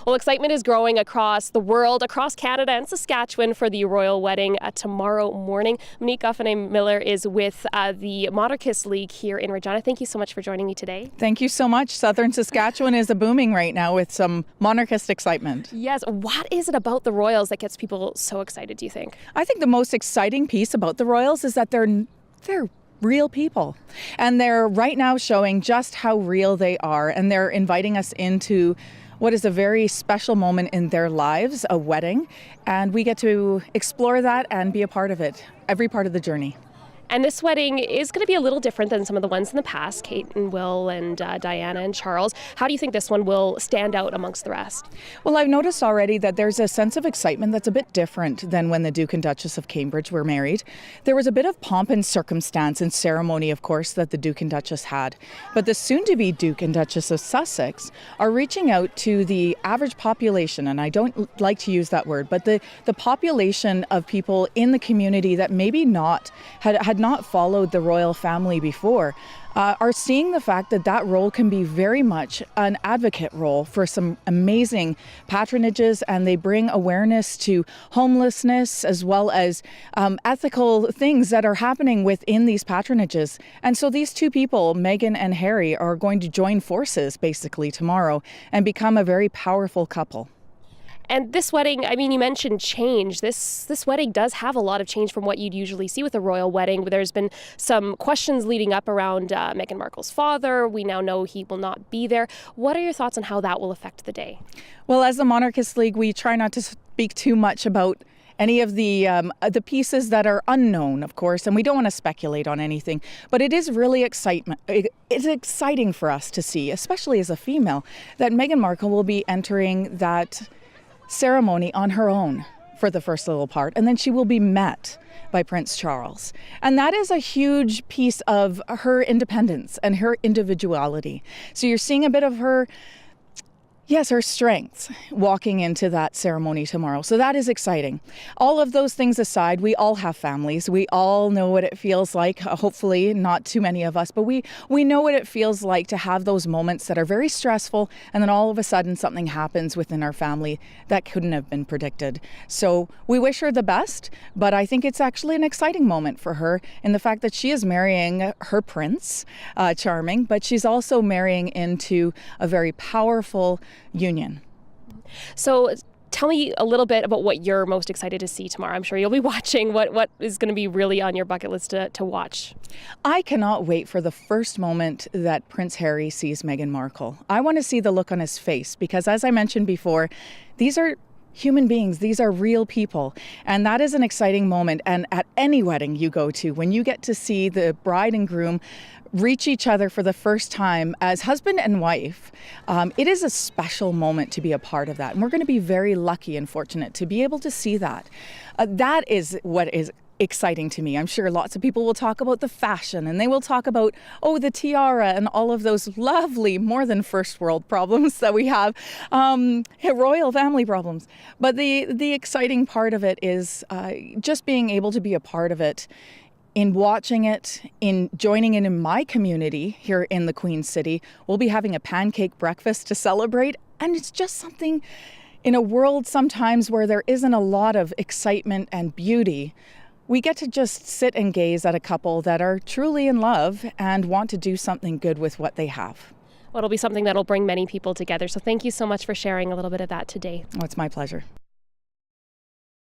Well, excitement is growing across the world, across Canada and Saskatchewan for the royal wedding tomorrow morning. Monique Goffin-Miller is with the Monarchist League here in Regina. Thank you so much for joining me today. Thank you so much. Southern Saskatchewan is booming right now with some monarchist excitement. Yes. What is it about the royals that gets people so excited, do you think? I think the most exciting piece about the royals is that they're real people. And they're right now showing just how real they are. And they're inviting us into what is a very special moment in their lives, a wedding. And we get to explore that and be a part of it, every part of the journey. And this wedding is going to be a little different than some of the ones in the past, Kate and Will and Diana and Charles. How do you think this one will stand out amongst the rest? Well, I've noticed already that there's a sense of excitement that's a bit different than when the Duke and Duchess of Cambridge were married. There was a bit of pomp and circumstance and ceremony, of course, that the Duke and Duchess had. But the soon-to-be Duke and Duchess of Sussex are reaching out to the average population, and I don't like to use that word, but the population of people in the community that maybe had not followed the royal family before, are seeing the fact that that role can be very much an advocate role for some amazing patronages, and they bring awareness to homelessness as well as ethical things that are happening within these patronages. And so these two people, Meghan and Harry, are going to join forces basically tomorrow and become a very powerful couple. And this wedding, I mean, you mentioned change. This wedding does have a lot of change from what you'd usually see with a royal wedding. There's been some questions leading up around Meghan Markle's father. We now know he will not be there. What are your thoughts on how that will affect the day? Well, as the Monarchist League, we try not to speak too much about any of the pieces that are unknown, of course, and we don't want to speculate on anything. But it is really excitement. It's exciting for us to see, especially as a female, that Meghan Markle will be entering that ceremony on her own for the first little part, and then she will be met by Prince Charles. And that is a huge piece of her independence and her individuality. So you're seeing a bit of her strengths walking into that ceremony tomorrow. So that is exciting. All of those things aside, we all have families. We all know what it feels like. Hopefully not too many of us, but we know what it feels like to have those moments that are very stressful, and then all of a sudden something happens within our family that couldn't have been predicted. So we wish her the best, but I think it's actually an exciting moment for her in the fact that she is marrying her prince, Charming, but she's also marrying into a very powerful union. So tell me a little bit about what you're most excited to see tomorrow. I'm sure you'll be watching. What is going to be really on your bucket list to watch? I cannot wait for the first moment that Prince Harry sees Meghan Markle. I want to see the look on his face because, as I mentioned before, these are human beings. These are real people. And that is an exciting moment. And at any wedding you go to, when you get to see the bride and groom reach each other for the first time as husband and wife, it is a special moment to be a part of that. And we're going to be very lucky and fortunate to be able to see that. That is what is exciting to me. I'm sure lots of people will talk about the fashion, and they will talk about, the tiara and all of those lovely, more than first world problems that we have, royal family problems. But the exciting part of it is just being able to be a part of it, in watching it, in joining in my community here in the Queen City. We'll be having a pancake breakfast to celebrate, and it's just something in a world sometimes where there isn't a lot of excitement and beauty. We get to just sit and gaze at a couple that are truly in love and want to do something good with what they have. Well, it'll be something that'll bring many people together. So thank you so much for sharing a little bit of that today. Oh, it's my pleasure.